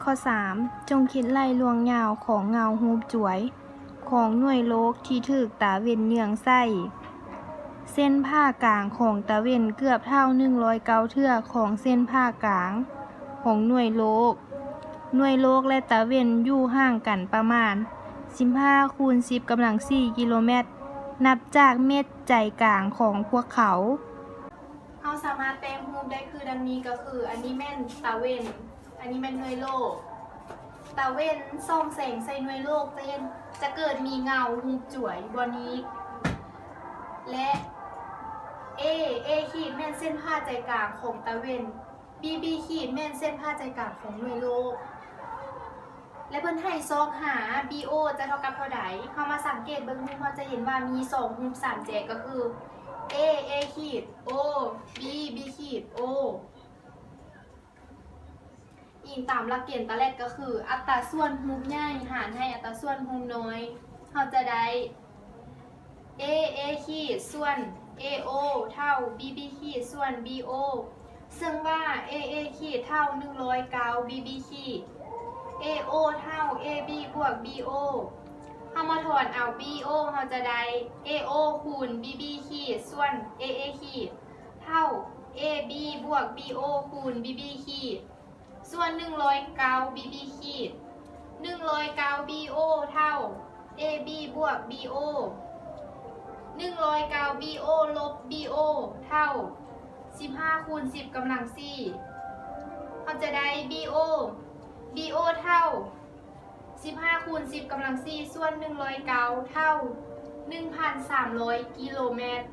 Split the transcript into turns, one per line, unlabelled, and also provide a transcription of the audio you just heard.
ข้อ 3 จงคิดไล่ลวงยาวของเงาฮูบจ่วยของหน่วยโลกที่ถูกตาเว้นเยืองใส่เส้นผ่ากลางของตาเว้นเกือบเท่า109เทื่อของเส้นผ่ากลางของหน่วยโลกและตาเว้นอยู่ห่างกันประมาณ15 คูณ 10 กำลัง 4 กิโลเมตรนับจากเม็ดใจกลางของพวกเขาเราสามารถแปลงรูปได้คือดังนี้ก็คืออันนี้แม่นตาเว้นอันนี้แม่นหน่วยโลกตาเว้นส่องแสงใส่หน่วยโลกจะเกิดมีเงาฮูบจ่วยบนนี้และเอขีดแม่นเส้นผ่าใจกลางของตาเว้นบีขีดแม่นเส้นผ่าใจกลางของหน่วยโลกและเพิ่นให้ซอกหา BO จะเท่ากับเท่าใดเฮามาสังเกตเบิ่งรูปเราจะเห็นว่ามี2รูป3แจกก็คือ Aขีด O Bขีด O อิงตามหลักเกณฑ์ตอนแรกก็คืออัตราส่วนรูปใหญ่หารให้อัตราส่วนรูปน้อยเราจะได้ Aขีดส่วน AO เท่า Bขีดส่วน BO ซึ่งว่า Aขีดเท่า109 BขีดAO เท่า AB บวก BO เรามาถอนเอา BO เราจะได้ AO คูณ BB ขีดส่วน AA ขีดเท่า AB บวก BO คูณ BB ขีดส่วน109 BB ขีด109 BO เท่า AB บวก BO 109 BO ลบ BO เท่า15 คูณ 10 กำลัง 4เราจะได้ BO เท่า15 คูณ 10 กำลัง 4ส่วน109เท่า 1,300 กิโลเมตร